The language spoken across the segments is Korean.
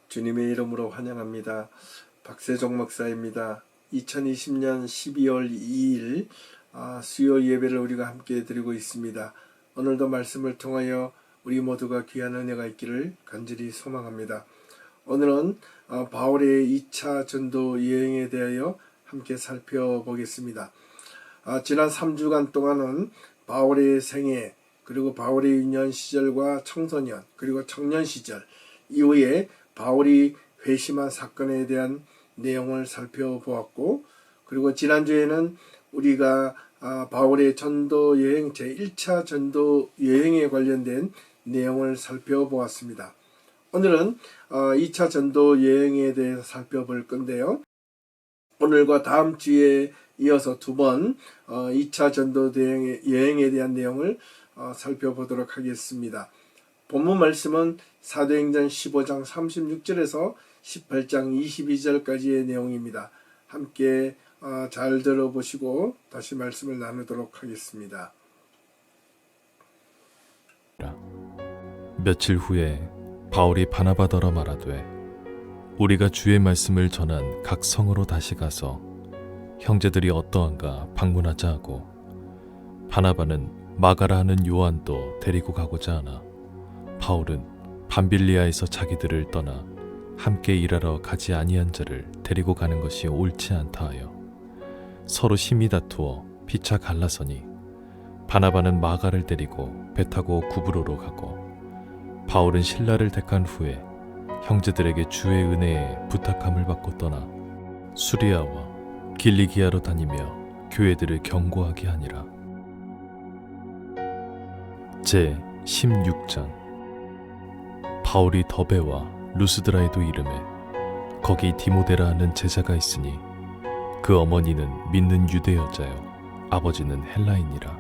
주님의 이름으로 환영합니다. 박세종 목사입니다. 2020년 12월 2일 수요 예배를 우리가 함께 드리고 있습니다. 오늘도 말씀을 통하여 우리 모두가 귀한 은혜가 있기를 간절히 소망합니다. 오늘은 바울의 2차 전도 여행에 대하여 함께 살펴보겠습니다. 지난 3주간 동안은 바울의 생애, 그리고 바울의 유년 시절과 청소년, 그리고 청년 시절 이후에 바울이 회심한 사건에 대한 내용을 살펴보았고, 그리고 지난주에는 우리가 바울의 전도 여행 제1차 전도 여행에 관련된 내용을 살펴보았습니다. 오늘은 2차 전도 여행에 대해서 살펴볼 건데요. 오늘과 다음 주에 이어서 두 번 2차 전도 여행에 대한 내용을 살펴보도록 하겠습니다. 본문 말씀은 사도행전 15장 36절에서 18장 22절까지의 내용입니다. 함께 잘 들어보시고 다시 말씀을 나누도록 하겠습니다. 며칠 후에 바울이 바나바더러 말하되 우리가 주의 말씀을 전한 각 성으로 다시 가서 형제들이 어떠한가 방문하자 하고, 바나바는 마가라 하는 요한도 데리고 가고자 하나 바울은 밤빌리아에서 자기들을 떠나 함께 일하러 가지 아니한 자를 데리고 가는 것이 옳지 않다 하여 서로 심히 다투어 피차 갈라서니, 바나바는 마가를 데리고 배 타고 구브로로 가고, 바울은 실라를 택한 후에 형제들에게 주의 은혜에 부탁함을 받고 떠나 수리아와 길리기아로 다니며 교회들을 경고하게 하니라. 제 16장. 바울이 더베와 루스드라에도 이르매 거기 디모데라 하는 제자가 있으니 그 어머니는 믿는 유대 여자요 아버지는 헬라인이라.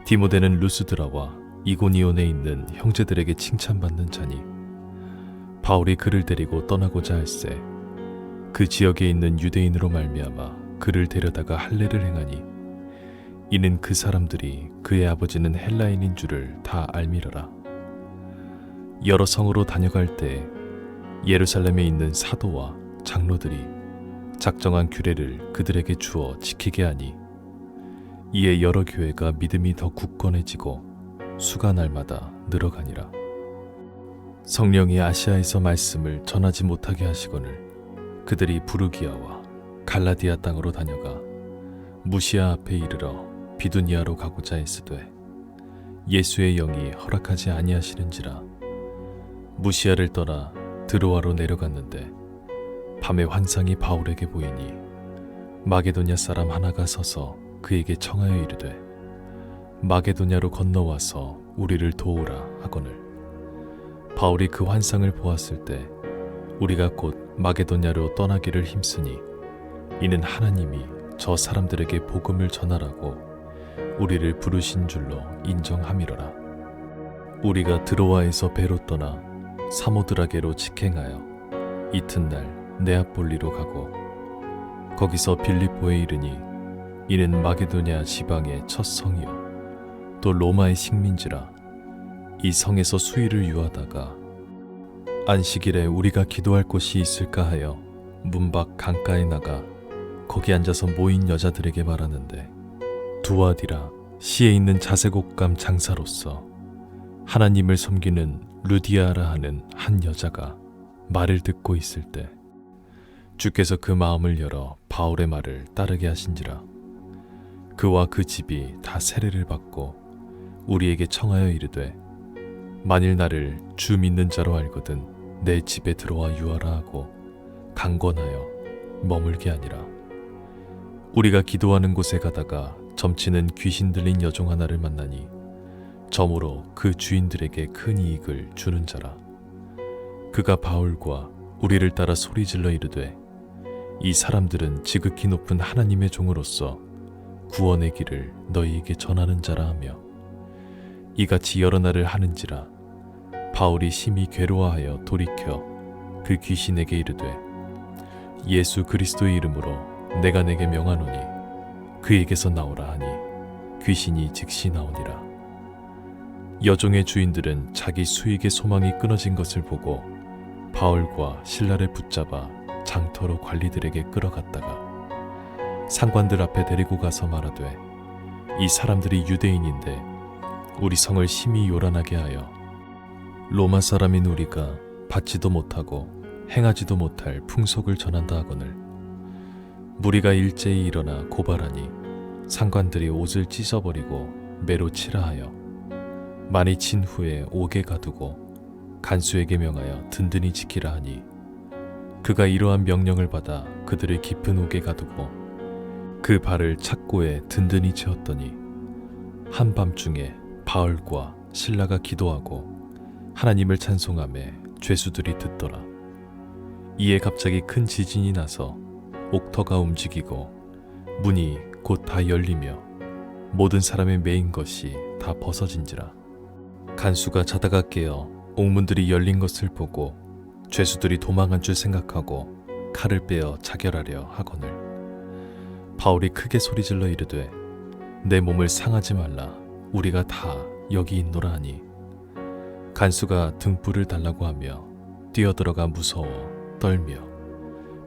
디모데는 루스드라와 이고니온에 있는 형제들에게 칭찬받는 자니, 바울이 그를 데리고 떠나고자 할세 그 지역에 있는 유대인으로 말미암아 그를 데려다가 할례를 행하니, 이는 그 사람들이 그의 아버지는 헬라인인 줄을 다 알미러라. 여러 성으로 다녀갈 때 예루살렘에 있는 사도와 장로들이 작정한 규례를 그들에게 주어 지키게 하니, 이에 여러 교회가 믿음이 더 굳건해지고 수가 날마다 늘어가니라. 성령이 아시아에서 말씀을 전하지 못하게 하시거늘 그들이 부르기아와 갈라디아 땅으로 다녀가 무시아 앞에 이르러 비두니아로 가고자 했으되 예수의 영이 허락하지 아니하시는지라. 무시아를 떠나 드로아로 내려갔는데 밤에 환상이 바울에게 보이니 마게도냐 사람 하나가 서서 그에게 청하여 이르되 마게도냐로 건너와서 우리를 도우라 하거늘, 바울이 그 환상을 보았을 때 우리가 곧 마게도냐로 떠나기를 힘쓰니, 이는 하나님이 저 사람들에게 복음을 전하라고 우리를 부르신 줄로 인정함이로라. 우리가 드로아에서 배로 떠나 사모드라게로 직행하여 이튿날 네아폴리로 가고, 거기서 빌립보에 이르니 이는 마게도냐 지방의 첫 성이요 또 로마의 식민지라. 이 성에서 수일을 유하다가 안식일에 우리가 기도할 곳이 있을까 하여 문 밖 강가에 나가 거기 앉아서 모인 여자들에게 말하는데, 두아디라 시에 있는 자색옷감 장사로서 하나님을 섬기는 루디아라 하는 한 여자가 말을 듣고 있을 때 주께서 그 마음을 열어 바울의 말을 따르게 하신지라. 그와 그 집이 다 세례를 받고 우리에게 청하여 이르되 만일 나를 주 믿는 자로 알거든 내 집에 들어와 유하라 하고 강권하여 머물게 하니라. 우리가 기도하는 곳에 가다가 점치는 귀신 들린 여종 하나를 만나니 점으로 그 주인들에게 큰 이익을 주는 자라. 그가 바울과 우리를 따라 소리질러 이르되 이 사람들은 지극히 높은 하나님의 종으로서 구원의 길을 너희에게 전하는 자라 하며, 이같이 여러 날을 하는지라 바울이 심히 괴로워하여 돌이켜 그 귀신에게 이르되 예수 그리스도의 이름으로 내가 내게 명하노니 그에게서 나오라 하니 귀신이 즉시 나오니라. 여종의 주인들은 자기 수익의 소망이 끊어진 것을 보고 바울과 신라를 붙잡아 장터로 관리들에게 끌어갔다가 상관들 앞에 데리고 가서 말하되 이 사람들이 유대인인데 우리 성을 심히 요란하게 하여 로마 사람인 우리가 받지도 못하고 행하지도 못할 풍속을 전한다 하거늘 무리가 일제히 일어나 고발하니 상관들이 옷을 찢어버리고 매로 치라 하여 많이 친 후에 옥에 가두고 간수에게 명하여 든든히 지키라 하니 그가 이러한 명령을 받아 그들을 깊은 옥에 가두고 그 발을 착고에 든든히 채웠더니 한밤중에 바울과 신라가 기도하고 하나님을 찬송하며 죄수들이 듣더라. 이에 갑자기 큰 지진이 나서 옥터가 움직이고 문이 곧 다 열리며 모든 사람의 매인 것이 다 벗어진지라. 간수가 자다가 깨어 옥문들이 열린 것을 보고 죄수들이 도망한 줄 생각하고 칼을 빼어 자결하려 하거늘 바울이 크게 소리질러 이르되 내 몸을 상하지 말라 우리가 다 여기 있노라 하니 간수가 등불을 달라고 하며 뛰어들어가 무서워 떨며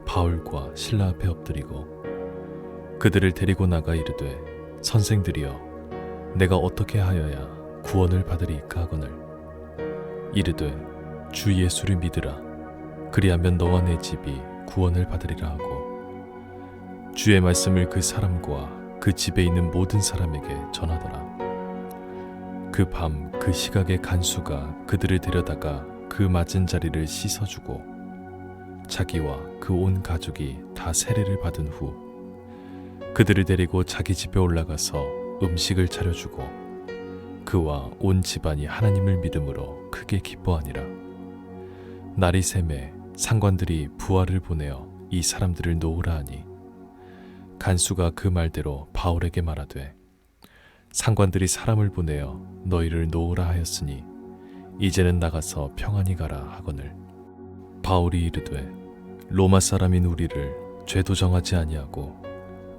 바울과 신라 앞에 엎드리고 그들을 데리고 나가 이르되 선생들이여 내가 어떻게 하여야 구원을 받으리이까 하거늘 이르되 주 예수를 믿으라 그리하면 너와 내 집이 구원을 받으리라 하고 주의 말씀을 그 사람과 그 집에 있는 모든 사람에게 전하더라. 그 밤 그 시각에 간수가 그들을 데려다가 그 맞은 자리를 씻어주고 자기와 그 온 가족이 다 세례를 받은 후 그들을 데리고 자기 집에 올라가서 음식을 차려주고 그와 온 집안이 하나님을 믿음으로 크게 기뻐하니라. 날이 새매 상관들이 부하를 보내어 이 사람들을 놓으라 하니 간수가 그 말대로 바울에게 말하되 상관들이 사람을 보내어 너희를 놓으라 하였으니 이제는 나가서 평안히 가라 하거늘 바울이 이르되 로마 사람인 우리를 죄도 정하지 아니하고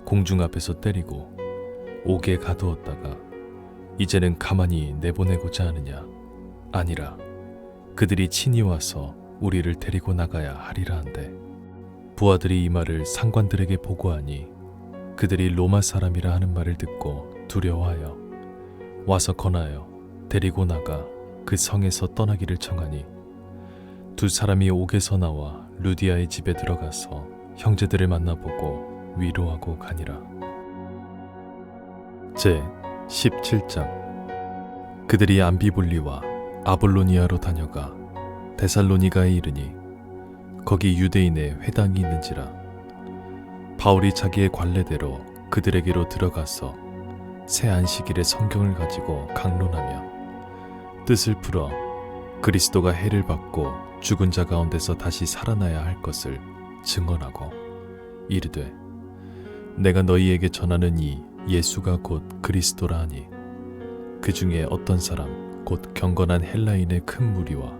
공중 앞에서 때리고 옥에 가두었다가 이제는 가만히 내보내고자 하느냐 아니라 그들이 친히 와서 우리를 데리고 나가야 하리라 한데 부하들이 이 말을 상관들에게 보고하니 그들이 로마 사람이라 하는 말을 듣고 두려워하여 와서 권하여 데리고 나가 그 성에서 떠나기를 청하니 두 사람이 옥에서 나와 루디아의 집에 들어가서 형제들을 만나보고 위로하고 가니라. 제 17장 그들이 암비볼리와 아볼로니아로 다녀가 데살로니가에 이르니 거기 유대인의 회당이 있는지라. 바울이 자기의 관례대로 그들에게로 들어가서 새 안식일에 성경을 가지고 강론하며 뜻을 풀어 그리스도가 해를 받고 죽은 자 가운데서 다시 살아나야 할 것을 증언하고 이르되 내가 너희에게 전하는 이 예수가 곧 그리스도라 하니 그 중에 어떤 사람 곧 경건한 헬라인의 큰 무리와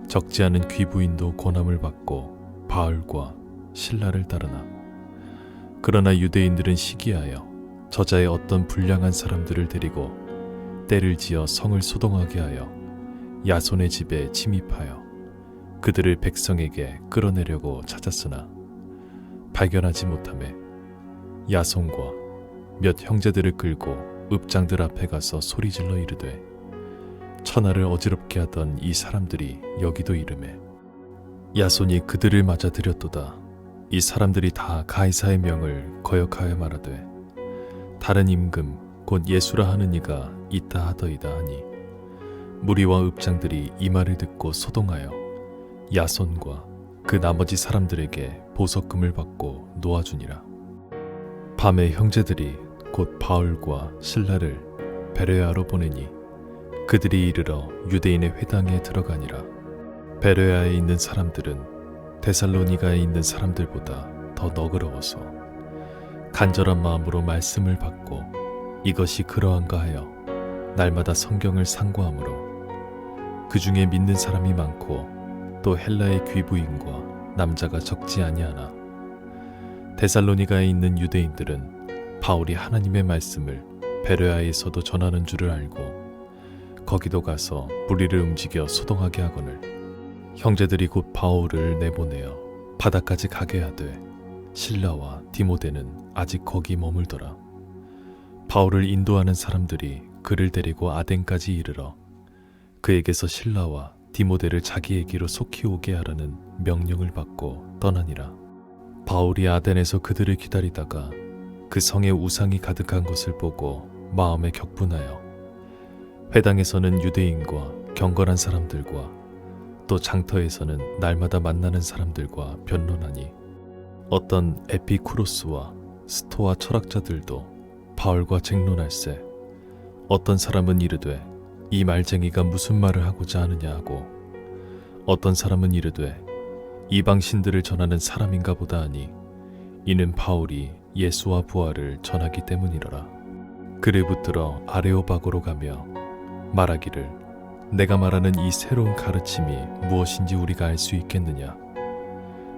적지 않은 귀부인도 고난을 받고 바울과 신라를 따르나 그러나 유대인들은 시기하여 저자의 어떤 불량한 사람들을 데리고 때를 지어 성을 소동하게 하여 야손의 집에 침입하여 그들을 백성에게 끌어내려고 찾았으나 발견하지 못하매 야손과 몇 형제들을 끌고 읍장들 앞에 가서 소리질러 이르되 천하를 어지럽게 하던 이 사람들이 여기도 이르매 야손이 그들을 맞아들였도다. 이 사람들이 다 가이사의 명을 거역하여 말하되 다른 임금 곧 예수라 하는 이가 있다 하더이다 하니 무리와 읍장들이 이 말을 듣고 소동하여 야손과 그 나머지 사람들에게 보석금을 받고 놓아주니라. 밤에 형제들이 곧 바울과 신라를 베레아로 보내니 그들이 이르러 유대인의 회당에 들어가니라. 베레아에 있는 사람들은 데살로니가에 있는 사람들보다 더 너그러워서 간절한 마음으로 말씀을 받고 이것이 그러한가 하여 날마다 성경을 상고하므로 그 중에 믿는 사람이 많고 또 헬라의 귀부인과 남자가 적지 아니하나 데살로니가에 있는 유대인들은 바울이 하나님의 말씀을 베레아에서도 전하는 줄을 알고 거기도 가서 무리를 움직여 소동하게 하거늘 형제들이 곧 바울을 내보내어 바다까지 가게 하되 실라와 디모데는 아직 거기 머물더라. 바울을 인도하는 사람들이 그를 데리고 아덴까지 이르러 그에게서 실라와 디모데를 자기에게로 속히 오게 하라는 명령을 받고 떠나니라. 바울이 아덴에서 그들을 기다리다가 그 성에 우상이 가득한 것을 보고 마음에 격분하여 회당에서는 유대인과 경건한 사람들과 또 장터에서는 날마다 만나는 사람들과 변론하니 어떤 에피쿠로스와 스토아 철학자들도 바울과 쟁론할세 어떤 사람은 이르되 이 말쟁이가 무슨 말을 하고자 하느냐 하고 어떤 사람은 이르되 이방 신들을 전하는 사람인가 보다 하니 이는 바울이 예수와 부활을 전하기 때문이로라. 그를 붙들어 아레오바고로 가며 말하기를 내가 말하는 이 새로운 가르침이 무엇인지 우리가 알 수 있겠느냐.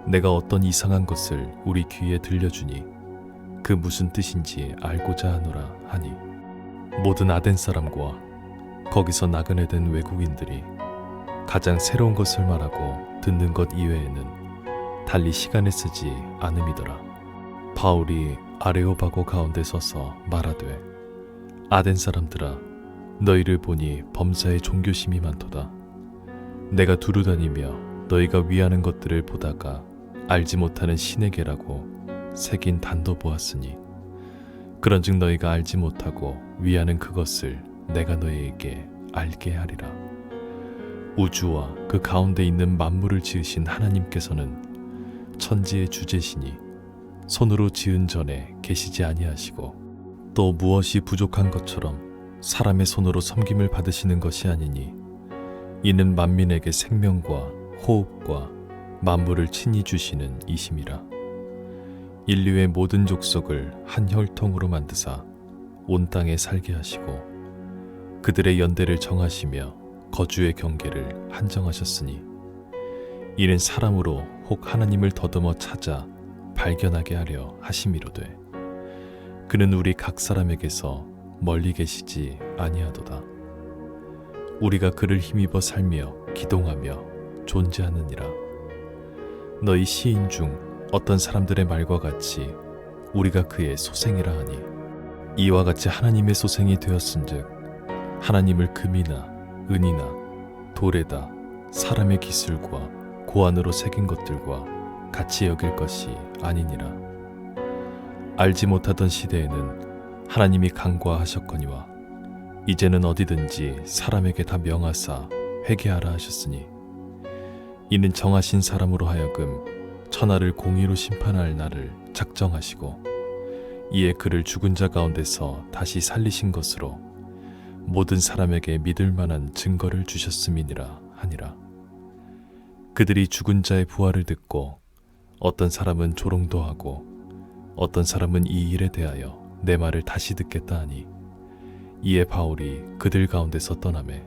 내가 어떤 이상한 것을 우리 귀에 들려주니 그 무슨 뜻인지 알고자 하노라 하니 모든 아덴 사람과 거기서 나그네 된 외국인들이 가장 새로운 것을 말하고 듣는 것 이외에는 달리 시간을 쓰지 않음이더라. 바울이 아레오바고 가운데 서서 말하되 아덴 사람들아 너희를 보니 범사에 종교심이 많도다. 내가 두루 다니며 너희가 위하는 것들을 보다가 알지 못하는 신에게라고 새긴 단도 보았으니 그런즉 너희가 알지 못하고 위하는 그것을 내가 너희에게 알게 하리라. 우주와 그 가운데 있는 만물을 지으신 하나님께서는 천지의 주제시니 손으로 지은 전에 계시지 아니하시고 또 무엇이 부족한 것처럼 사람의 손으로 섬김을 받으시는 것이 아니니 이는 만민에게 생명과 호흡과 만물을 친히 주시는 이심이라. 인류의 모든 족속을 한 혈통으로 만드사 온 땅에 살게 하시고 그들의 연대를 정하시며 거주의 경계를 한정하셨으니 이는 사람으로 혹 하나님을 더듬어 찾아 발견하게 하려 하심이로되 그는 우리 각 사람에게서 멀리 계시지 아니하도다. 우리가 그를 힘입어 살며 기동하며 존재하느니라. 너희 시인 중 어떤 사람들의 말과 같이 우리가 그의 소생이라 하니 이와 같이 하나님의 소생이 되었은즉 하나님을 금이나 은이나 돌에다 사람의 기술과 고안으로 새긴 것들과 같이 여길 것이 아니니라. 알지 못하던 시대에는 하나님이 간과하셨거니와 이제는 어디든지 사람에게 다 명하사 회개하라 하셨으니 이는 정하신 사람으로 하여금 천하를 공의로 심판할 날을 작정하시고 이에 그를 죽은 자 가운데서 다시 살리신 것으로 모든 사람에게 믿을 만한 증거를 주셨음이니라 하니라. 그들이 죽은 자의 부활을 듣고 어떤 사람은 조롱도 하고 어떤 사람은 이 일에 대하여 내 말을 다시 듣겠다 하니 이에 바울이 그들 가운데서 떠나매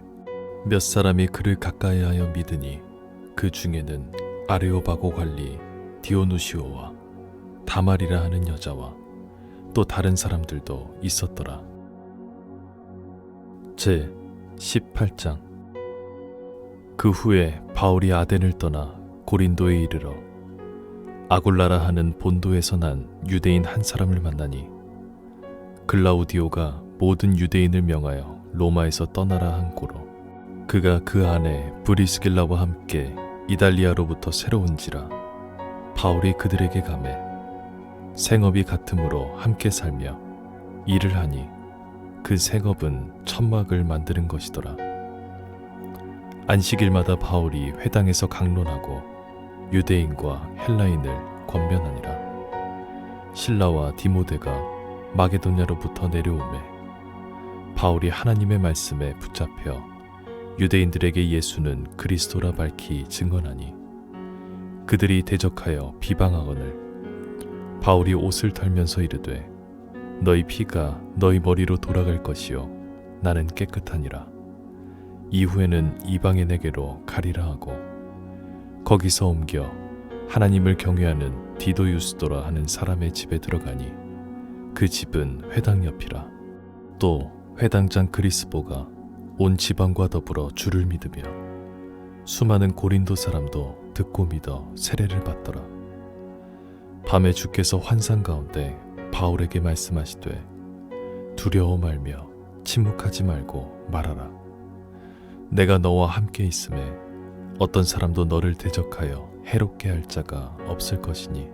몇 사람이 그를 가까이하여 믿으니 그 중에는 아레오바고 관리 디오누시오와 다말이라 하는 여자와 또 다른 사람들도 있었더라. 제 18장. 그 후에 바울이 아덴을 떠나 고린도에 이르러 아굴라라 하는 본도에서 난 유대인 한 사람을 만나니 글라우디오가 모든 유대인을 명하여 로마에서 떠나라 한 고로 그가 그 안에 브리스길라와 함께 이달리아로부터 새로 온지라. 바울이 그들에게 가매 생업이 같으므로 함께 살며 일을 하니 그 생업은 천막을 만드는 것이더라. 안식일마다 바울이 회당에서 강론하고 유대인과 헬라인을 권면하니라. 실라와 디모데가 마게도냐로부터 내려오매 바울이 하나님의 말씀에 붙잡혀 유대인들에게 예수는 그리스도라 밝히 증언하니 그들이 대적하여 비방하거늘 바울이 옷을 털면서 이르되 너희 피가 너희 머리로 돌아갈 것이요 나는 깨끗하니라. 이후에는 이방의 내게로 가리라 하고 거기서 옮겨 하나님을 경외하는 디도 유스도라 하는 사람의 집에 들어가니 그 집은 회당 옆이라. 또 회당장 그리스보가 온 지방과 더불어 주를 믿으며 수많은 고린도 사람도 듣고 믿어 세례를 받더라. 밤에 주께서 환상 가운데 바울에게 말씀하시되 두려워 말며 침묵하지 말고 말하라. 내가 너와 함께 있음에 어떤 사람도 너를 대적하여 해롭게 할 자가 없을 것이니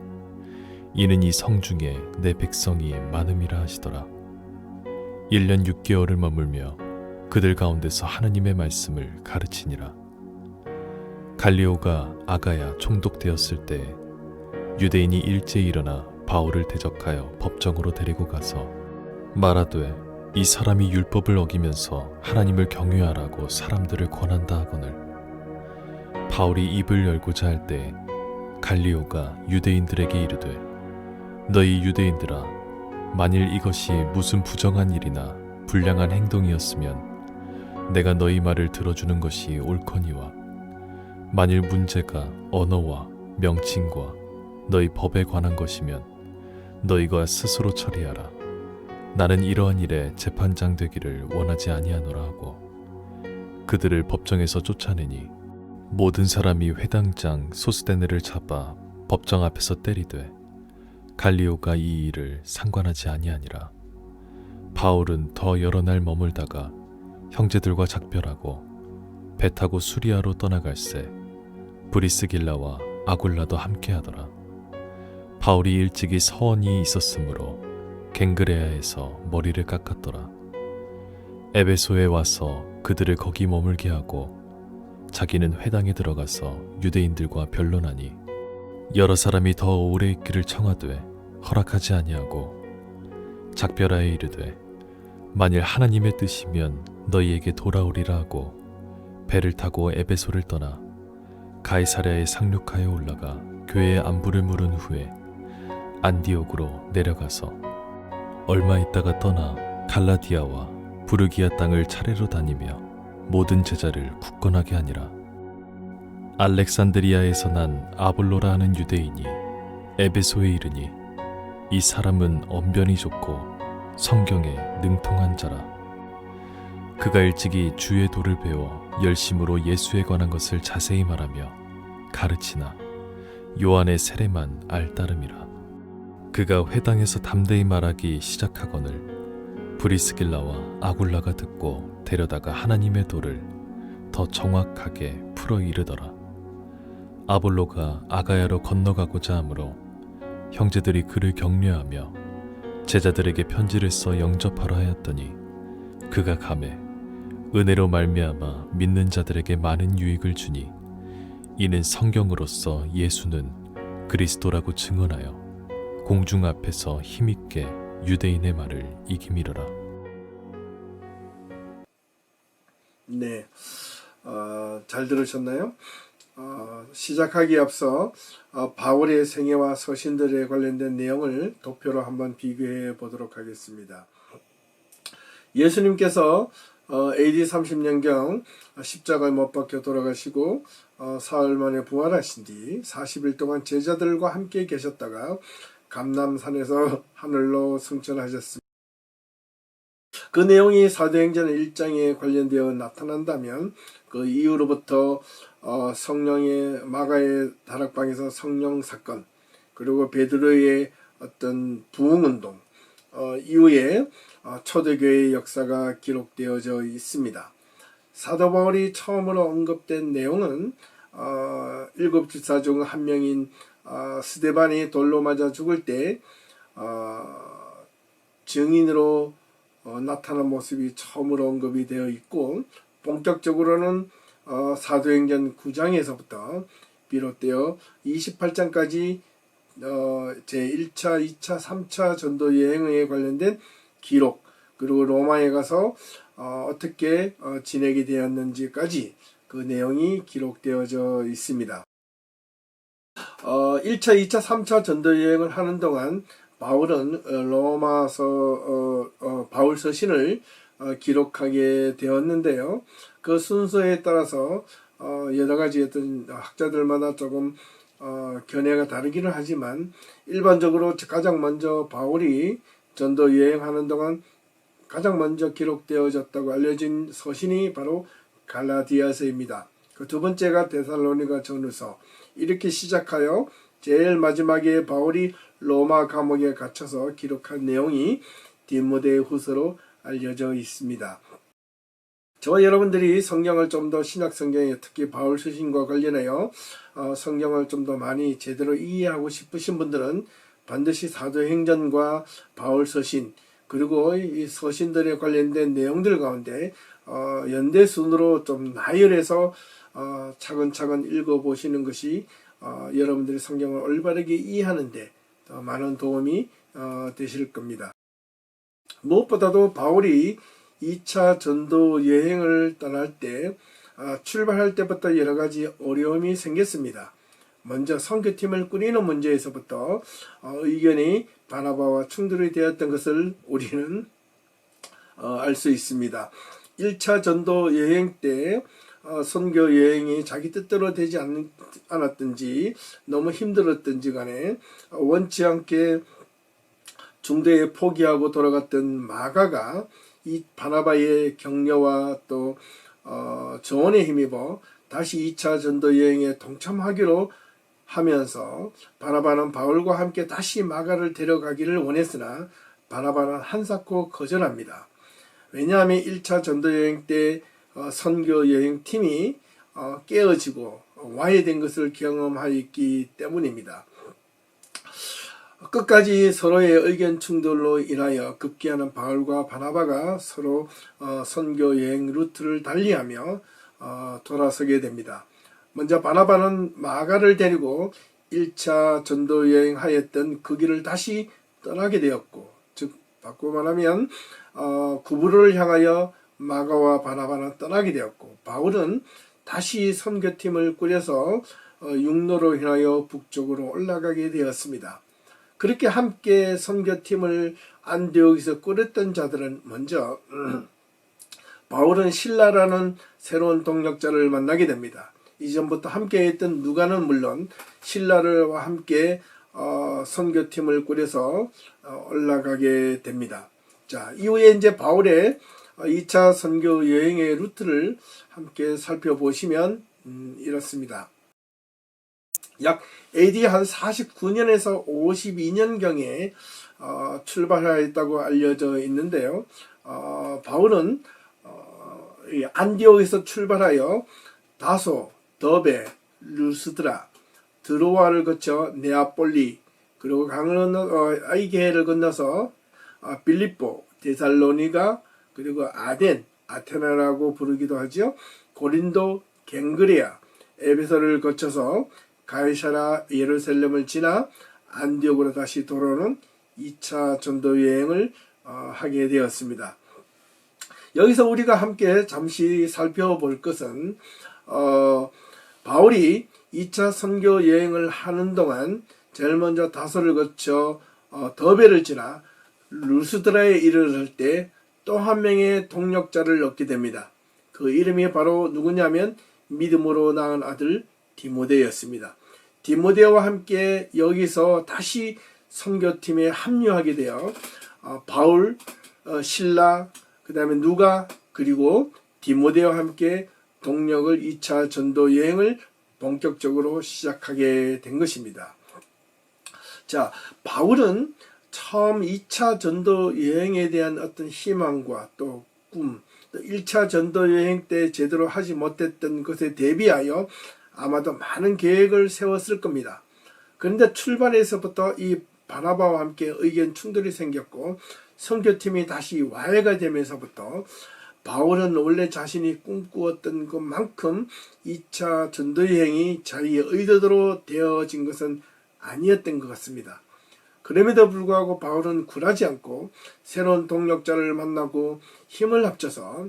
이는 이 성중에 내 백성이 많음이라 하시더라. 1년 6개월을 머물며 그들 가운데서 하나님의 말씀을 가르치니라. 갈리오가 아가야 총독되었을 때 유대인이 일제히 일어나 바울을 대적하여 법정으로 데리고 가서 말하되 이 사람이 율법을 어기면서 하나님을 경외하라고 사람들을 권한다 하거늘. 바울이 입을 열고자 할 때 갈리오가 유대인들에게 이르되 너희 유대인들아, 만일 이것이 무슨 부정한 일이나 불량한 행동이었으면 내가 너희 말을 들어주는 것이 옳거니와 만일 문제가 언어와 명칭과 너희 법에 관한 것이면 너희가 스스로 처리하라. 나는 이러한 일에 재판장 되기를 원하지 아니하노라 하고 그들을 법정에서 쫓아내니 모든 사람이 회당장 소스데네를 잡아 법정 앞에서 때리되 갈리오가 이 일을 상관하지 아니하니라. 바울은 더 여러 날 머물다가 형제들과 작별하고 배 타고 수리아로 떠나갈새 브리스길라와 아굴라도 함께하더라. 바울이 일찍이 서원이 있었으므로 갱그레아에서 머리를 깎았더라. 에베소에 와서 그들을 거기 머물게 하고 자기는 회당에 들어가서 유대인들과 변론하니 여러 사람이 더 오래 있기를 청하되 허락하지 아니하고 작별하에 이르되 만일 하나님의 뜻이면 너희에게 돌아오리라 하고 배를 타고 에베소를 떠나 가이사랴에 상륙하여 올라가 교회의 안부를 물은 후에 안디옥으로 내려가서 얼마 있다가 떠나 갈라디아와 부르기아 땅을 차례로 다니며 모든 제자를 굳건하게 하니라. 알렉산드리아에서 난 아볼로라 하는 유대인이 에베소에 이르니 이 사람은 언변이 좋고 성경에 능통한 자라. 그가 일찍이 주의 도를 배워 열심으로 예수에 관한 것을 자세히 말하며 가르치나 요한의 세례만 알따름이라. 그가 회당에서 담대히 말하기 시작하거늘 브리스길라와 아굴라가 듣고 데려다가 하나님의 도를 더 정확하게 풀어 이르더라. 아볼로가 아가야로 건너가고자 하므로 형제들이 그를 격려하며 제자들에게 편지를 써 영접하라 하였더니 그가 가매 은혜로 말미암아 믿는 자들에게 많은 유익을 주니 이는 성경으로서 예수는 그리스도라고 증언하여 공중 앞에서 힘있게 유대인의 말을 이기미르라. 네, 잘 들으셨나요? 시작하기에 앞서 바울의 생애와 서신들에 관련된 내용을 도표로 한번 비교해 보도록 하겠습니다. 예수님께서 AD 30년경 십자가에 못 박혀 돌아가시고 사흘 만에 부활하신 뒤 40일 동안 제자들과 함께 계셨다가 감람산에서 하늘로 승천하셨습니다. 그 내용이 사도행전 1장에 관련되어 나타난다면 그 이후로부터 성령의 마가의 다락방에서 성령 사건, 그리고 베드로의 어떤 부흥운동 이후에 초대교회의 역사가 기록되어져 있습니다. 사도 바울이 처음으로 언급된 내용은 일곱 집사 중 한 명인 스데반이 돌로 맞아 죽을 때 증인으로 나타난 모습이 처음으로 언급이 되어 있고, 본격적으로는 사도행전 9장에서부터 비롯되어 28장까지 제1차, 2차, 3차 전도 여행에 관련된 기록, 그리고 로마에 가서 어떻게 지내게 되었는지까지 그 내용이 기록되어져 있습니다. 1차, 2차, 3차 전도 여행을 하는 동안 바울은 로마서 바울 서신을 기록하게 되었는데요. 그 순서에 따라서 여러 가지 어떤 학자들마다 조금 견해가 다르기는 하지만 일반적으로 가장 먼저 바울이 전도 여행하는 동안 가장 먼저 기록되어졌다고 알려진 서신이 바로 갈라디아서입니다. 그 두 번째가 데살로니가 전후서. 이렇게 시작하여 제일 마지막에 바울이 로마 감옥에 갇혀서 기록한 내용이 디모데 후서로 알려져 있습니다. 저와 여러분들이 성경을 좀 더 신약 성경에 특히 바울 서신과 관련하여 성경을 좀 더 많이 제대로 이해하고 싶으신 분들은 반드시 사도행전과 바울 서신 그리고 이 서신들에 관련된 내용들 가운데 연대 순으로 좀 나열해서 차근차근 읽어보시는 것이 여러분들이 성경을 올바르게 이해하는데 더 많은 도움이 되실 겁니다. 무엇보다도 바울이 2차 전도 여행을 떠날 때 출발할 때부터 여러 가지 어려움이 생겼습니다. 먼저 선교팀을 꾸리는 문제에서부터 의견이 바나바와 충돌이 되었던 것을 우리는 알 수 있습니다. 1차 전도 여행 때 선교 여행이 자기 뜻대로 되지 않았든지 너무 힘들었든지 간에 원치 않게 중도에 포기하고 돌아갔던 마가가 이 바나바의 격려와 또 조언에 힘입어 다시 2차 전도 여행에 동참하기로 하면서 바나바는 바울과 함께 다시 마가를 데려가기를 원했으나 바나바는 한사코 거절합니다. 왜냐하면 1차 전도 여행 때 선교 여행 팀이 깨어지고 와해된 것을 경험하였기 때문입니다. 끝까지 서로의 의견 충돌로 인하여 급기야는 바울과 바나바가 서로 선교 여행 루트를 달리하며 돌아서게 됩니다. 먼저 바나바는 마가를 데리고 1차 전도 여행하였던 그 길을 다시 떠나게 되었고, 즉 바꾸어 말하면 구부로를 향하여 마가와 바나바는 떠나게 되었고, 바울은 다시 선교팀을 꾸려서 육로로 인하여 북쪽으로 올라가게 되었습니다. 그렇게 함께 선교팀을 안디옥에서 꾸렸던 자들은 먼저 바울은 신라라는 새로운 동력자를 만나게 됩니다. 이전부터 함께 했던 누가는 물론 신라와 함께 선교팀을 꾸려서 올라가게 됩니다. 자, 이후에 이제 바울의 2차 선교 여행의 루트를 함께 살펴보시면 이렇습니다. 약 AD 한 49년에서 52년경에 출발하였다고 알려져 있는데요. 바울은 안디옥에서 출발하여 다소, 더베, 루스드라, 드로아를 거쳐 네아폴리, 그리고 강을 아이게해를 건너서 빌립보, 데살로니가, 그리고 아덴, 아테나라고 부르기도 하죠. 고린도, 갱그레아, 에베소를 거쳐서 가이사라, 예루살렘을 지나 안디옥으로 다시 돌아오는 2차 전도 여행을 하게 되었습니다. 여기서 우리가 함께 잠시 살펴볼 것은 바울이 2차 선교 여행을 하는 동안 제일 먼저 다소를 거쳐 더베를 지나 루스드라에 이르를 때 또 한 명의 동력자를 얻게 됩니다. 그 이름이 바로 누구냐면 믿음으로 낳은 아들 디모데였습니다. 디모데와 함께 여기서 다시 선교팀에 합류하게 되어 바울, 실라, 그 다음에 누가, 그리고 디모데와 함께 동력을 2차 전도 여행을 본격적으로 시작하게 된 것입니다. 자, 바울은 처음 2차 전도 여행에 대한 어떤 희망과 또 꿈, 또 1차 전도 여행 때 제대로 하지 못했던 것에 대비하여 아마도 많은 계획을 세웠을 겁니다. 그런데 출발에서부터 이 바나바와 함께 의견 충돌이 생겼고 선교팀이 다시 와해가 되면서부터 바울은 원래 자신이 꿈꾸었던 것만큼 2차 전도여행이 자기의 의도대로 되어진 것은 아니었던 것 같습니다. 그럼에도 불구하고 바울은 굴하지 않고 새로운 동력자를 만나고 힘을 합쳐서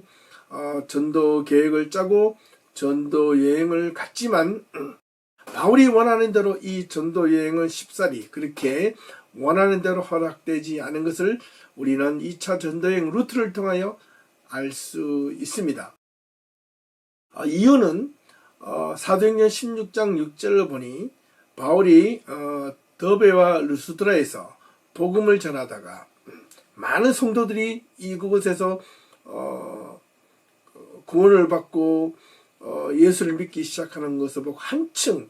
전도 계획을 짜고 전도 여행을 갔지만 바울이 원하는 대로 이 전도 여행은 쉽사리 그렇게 원하는 대로 허락되지 않은 것을 우리는 2차 전도여행 루트를 통하여 알 수 있습니다. 이유는 사도행전 16장 6절을 보니 바울이 더베와 루스드라에서 복음을 전하다가 많은 성도들이 이곳에서 구원을 받고 예수를 믿기 시작하는 것을 보고 한층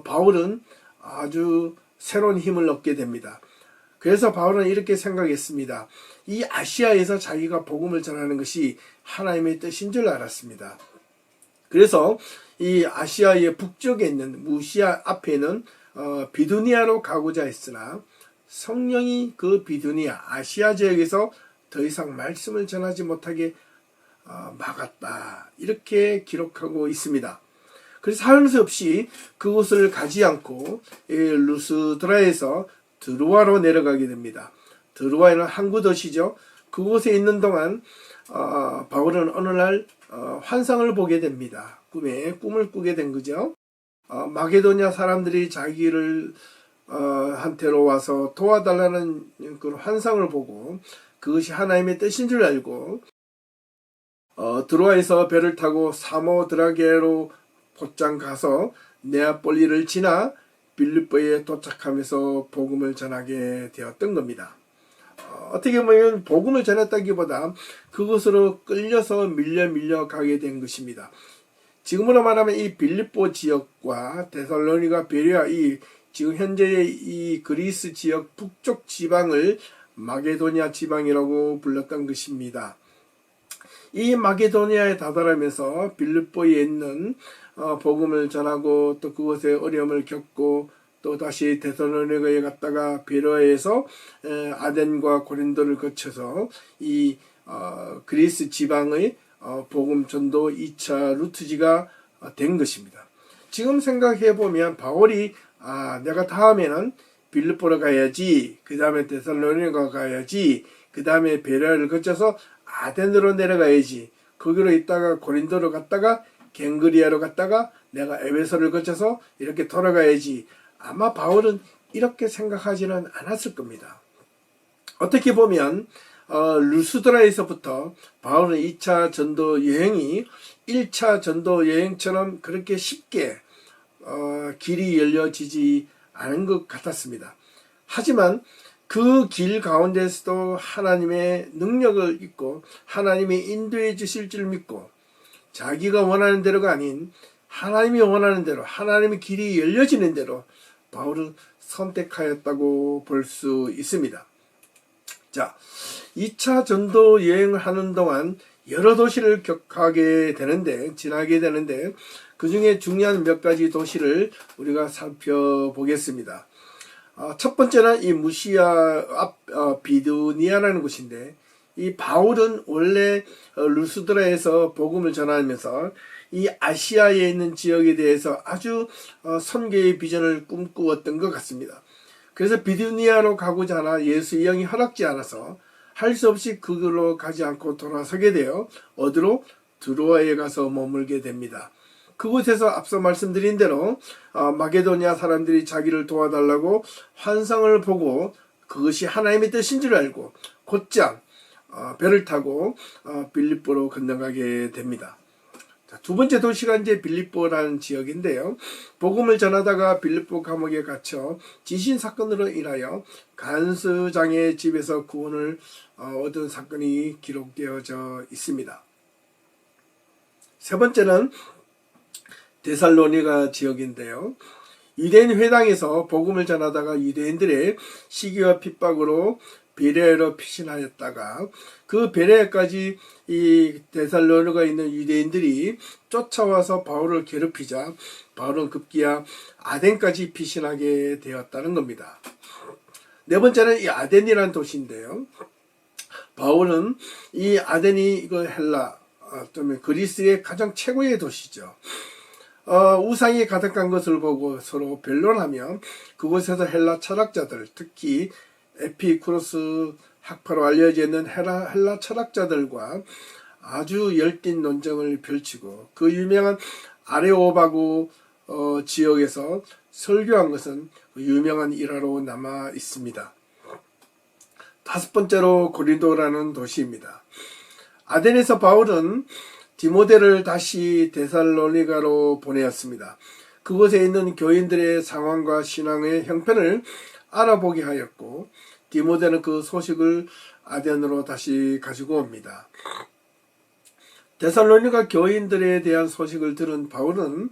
바울은 아주 새로운 힘을 얻게 됩니다. 그래서 바울은 이렇게 생각했습니다. 이 아시아에서 자기가 복음을 전하는 것이 하나님의 뜻인 줄 알았습니다. 그래서 이 아시아의 북쪽에 있는 무시아 앞에는 비두니아로 가고자 했으나 성령이 그 비두니아 아시아 지역에서 더 이상 말씀을 전하지 못하게 막았다. 이렇게 기록하고 있습니다. 그래서 하는 수 없이 그곳을 가지 않고 루스드라에서 드로아로 내려가게 됩니다. 드로아는 항구 도시죠. 그곳에 있는 동안 바울은 어느 날 환상을 보게 됩니다. 꿈을 꾸게 된 거죠. 마게도냐 사람들이 자기를 한테로 와서 도와달라는 그런 환상을 보고 그것이 하나님의 뜻인 줄 알고 드로아에서 배를 타고 사모드라게로 곧장 가서 네아폴리를 지나 빌립보에 도착하면서 복음을 전하게 되었던 겁니다. 어떻게 보면 복음을 전했다기보다 그곳으로 끌려서 밀려 가게 된 것입니다. 지금으로 말하면 이 빌립보 지역과 데살로니가 베레아 이 지금 현재의 이 그리스 지역 북쪽 지방을 마게도냐 지방이라고 불렀던 것입니다. 이 마게도니아에 다다르면서 빌립보에 있는 복음을 전하고 또 그곳에 어려움을 겪고 또 다시 데살로니가에 갔다가 베레아에서 아덴과 고린도를 거쳐서 이 그리스 지방의 복음 전도 2차 루트지가 된 것입니다. 지금 생각해 보면 바울이 내가 다음에는 빌립보로 가야지, 그 다음에 데살로니가 가야지, 그 다음에 베레아를 거쳐서 아덴으로 내려가야지, 거기로 있다가 고린도로 갔다가 갱그리아로 갔다가 내가 에베소를 거쳐서 이렇게 돌아가야지. 아마 바울은 이렇게 생각하지는 않았을 겁니다. 어떻게 보면 루스드라에서부터 바울은 2차 전도 여행이 1차 전도 여행처럼 그렇게 쉽게 길이 열려지지 않은 것 같았습니다. 하지만 그 길 가운데서도 하나님의 능력을 잊고 하나님이 인도해 주실 줄 믿고 자기가 원하는 대로가 아닌 하나님이 원하는 대로 하나님의 길이 열려지는 대로 바울은 선택하였다고 볼 수 있습니다. 자, 2차 전도 여행을 하는 동안 여러 도시를 지나게 되는데 그 중에 중요한 몇 가지 도시를 우리가 살펴보겠습니다. 첫 번째는 이 무시아 앞 비두니아라는 곳인데 이 바울은 원래 루스드라에서 복음을 전하면서 이 아시아에 있는 지역에 대해서 아주 선교의 비전을 꿈꾸었던 것 같습니다. 그래서 비두니아로 가고자 하나 예수의 영이 허락지 않아서 할 수 없이 그걸로 가지 않고 돌아서게 되어 어디로? 드로아에 가서 머물게 됩니다. 그곳에서 앞서 말씀드린 대로 마게도냐 사람들이 자기를 도와달라고 환상을 보고 그것이 하나님의 뜻인 줄 알고 곧장 배를 타고 빌립보로 건너가게 됩니다. 두 번째 도시가 이제 빌립보라는 지역인데요. 복음을 전하다가 빌립보 감옥에 갇혀 지신 사건으로 인하여 간수장의 집에서 구원을 얻은 사건이 기록되어져 있습니다. 세 번째는 데살로니가 지역인데요. 유대인 회당에서 복음을 전하다가 유대인들의 시기와 핍박으로 베레아로 피신하였다가 그 베레아까지 이 데살로니가에 있는 유대인들이 쫓아와서 바울을 괴롭히자 바울은 급기야 아덴까지 피신하게 되었다는 겁니다. 네 번째는 이 아덴이라는 도시인데요. 바울은 이 아덴이 이거 헬라 또는 그리스의 가장 최고의 도시죠. 우상이 가득한 것을 보고 서로 변론하며 그곳에서 헬라 철학자들, 특히 에피쿠로스 학파로 알려져 있는 헬라 철학자들과 아주 열띤 논쟁을 펼치고 그 유명한 아레오바고 지역에서 설교한 것은 유명한 일화로 남아 있습니다. 다섯 번째로 고린도라는 도시입니다. 아덴에서 바울은 디모데를 다시 데살로니가로 보내었습니다. 그곳에 있는 교인들의 상황과 신앙의 형편을 알아보게 하였고 디모데는 그 소식을 아덴으로 다시 가지고 옵니다. 데살로니가 교인들에 대한 소식을 들은 바울은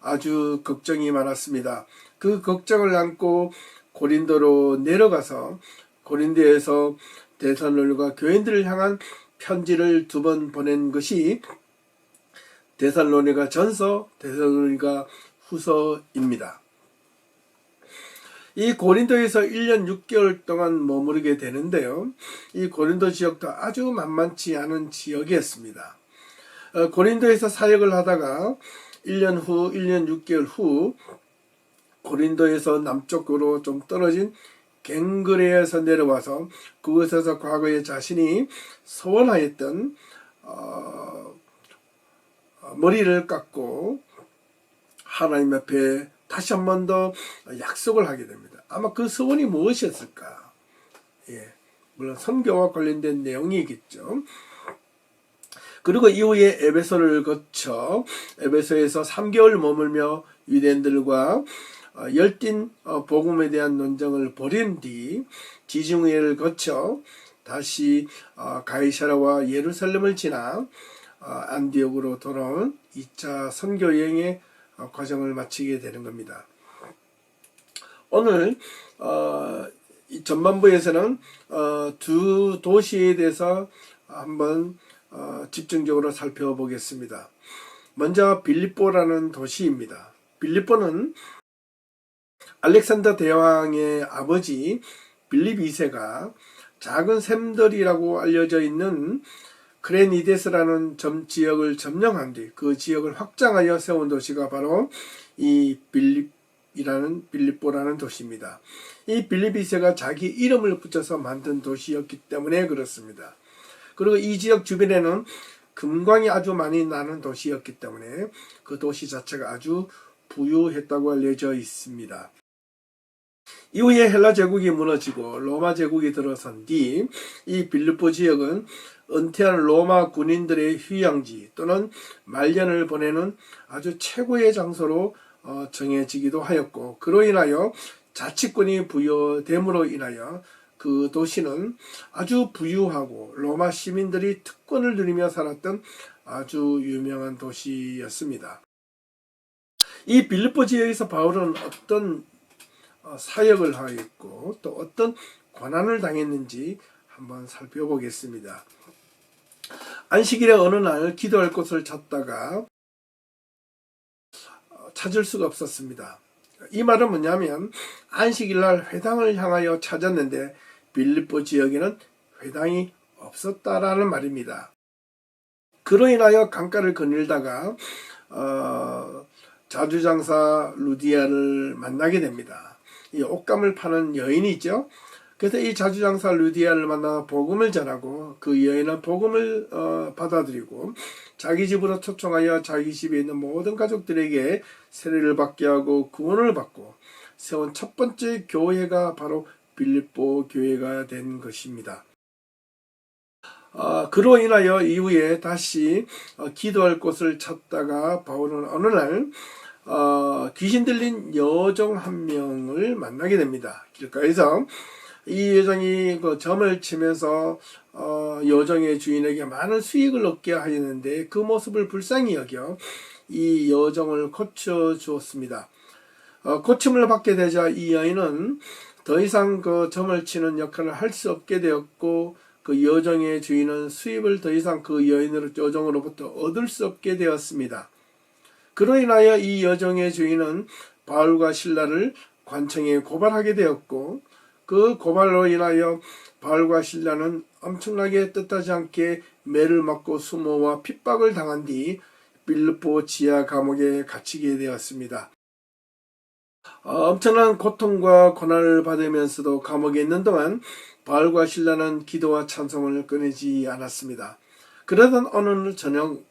아주 걱정이 많았습니다. 그 걱정을 안고 고린도로 내려가서 고린도에서 데살로니가 교인들을 향한 편지를 2번 보낸 것이 데살로니가 전서, 데살로니가 후서입니다. 이 고린도에서 1년 6개월 동안 머무르게 되는데요. 이 고린도 지역도 아주 만만치 않은 지역이었습니다. 고린도에서 사역을 하다가 1년 6개월 후 고린도에서 남쪽으로 좀 떨어진 갱그레에서 내려와서 그곳에서 과거에 자신이 소원하였던 머리를 깎고 하나님 앞에 다시 한 번 더 약속을 하게 됩니다. 아마 그 소원이 무엇이었을까? 물론 선교와 관련된 내용이겠죠. 그리고 이후에 에베소를 거쳐 에베소에서 3개월 머물며 유대인들과 열띤 복음에 대한 논쟁을 벌인 뒤 지중해를 거쳐 다시 가이사라와 예루살렘을 지나 안디옥으로 돌아온 2차 선교 여행의 과정을 마치게 되는 겁니다. 오늘 이 전반부에서는 두 도시에 대해서 한번 집중적으로 살펴보겠습니다. 먼저 빌립보라는 도시입니다. 빌립보는 알렉산더 대왕의 아버지 빌립 2세가 작은 샘들이라고 알려져 있는 크레니데스라는 지역을 점령한 뒤 그 지역을 확장하여 세운 도시가 바로 이 빌립보라는 도시입니다. 이 빌립 2세가 자기 이름을 붙여서 만든 도시였기 때문에 그렇습니다. 그리고 이 지역 주변에는 금광이 아주 많이 나는 도시였기 때문에 그 도시 자체가 아주 부유했다고 알려져 있습니다. 이후에 헬라 제국이 무너지고 로마 제국이 들어선 뒤 이 빌립보 지역은 은퇴한 로마 군인들의 휴양지 또는 말년을 보내는 아주 최고의 장소로 정해지기도 하였고, 그로 인하여 자치권이 부여됨으로 인하여 그 도시는 아주 부유하고 로마 시민들이 특권을 누리며 살았던 아주 유명한 도시였습니다. 이 빌립보 지역에서 바울은 어떤 사역을 하였고 또 어떤 고난을 당했는지 한번 살펴보겠습니다. 안식일에 어느 날 기도할 곳을 찾다가 찾을 수가 없었습니다. 이 말은 뭐냐면 안식일날 회당을 향하여 찾았는데 빌립보 지역에는 회당이 없었다라는 말입니다. 그로 인하여 강가를 거닐다가 자주장사 루디아를 만나게 됩니다. 이 옷감을 파는 여인이죠. 그래서 이 자주장사 루디아를 만나 복음을 전하고 그 여인은 복음을 받아들이고 자기 집으로 초청하여 자기 집에 있는 모든 가족들에게 세례를 받게 하고 구원을 받고 세운 첫 번째 교회가 바로 빌립보 교회가 된 것입니다. 그로 인하여 이후에 다시 기도할 곳을 찾다가 바울은 어느 날 귀신 들린 여종 한 명을 만나게 됩니다. 길가에서 이 여종이 그 점을 치면서 여종의 주인에게 많은 수익을 얻게 하였는데 그 모습을 불쌍히 여겨 이 여종을 고쳐 주었습니다. 고침을 받게 되자 이 여인은 더 이상 그 점을 치는 역할을 할 수 없게 되었고 그 여종의 주인은 수입을 더 이상 그 여종으로부터 얻을 수 없게 되었습니다. 그로 인하여 이 여종의 주인은 바울과 실라를 관청에 고발하게 되었고 그 고발로 인하여 바울과 실라는 엄청나게 뜻하지 않게 매를 맞고 수모와 핍박을 당한 뒤 빌립보 지하 감옥에 갇히게 되었습니다. 엄청난 고통과 고난을 받으면서도 감옥에 있는 동안 바울과 실라는 기도와 찬송을 끊이지 않았습니다. 그러던 어느 저녁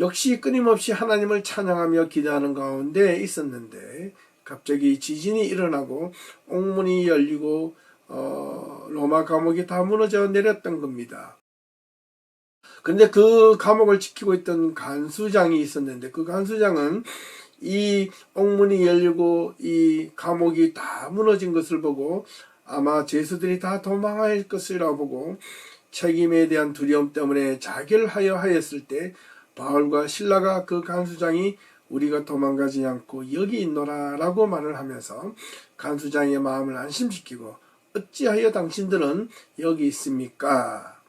역시 끊임없이 하나님을 찬양하며 기도하는 가운데 있었는데 갑자기 지진이 일어나고 옥문이 열리고 로마 감옥이 다 무너져 내렸던 겁니다. 근데 그 감옥을 지키고 있던 간수장이 있었는데 그 간수장은 이 옥문이 열리고 이 감옥이 다 무너진 것을 보고 아마 죄수들이 다 도망할 것이라 보고 책임에 대한 두려움 때문에 자결하여 하였을 때 바울과 실라가 그 간수장이 우리가 도망가지 않고 여기 있노라 라고 말을 하면서 간수장의 마음을 안심시키고 어찌하여 당신들은 여기 있습니까?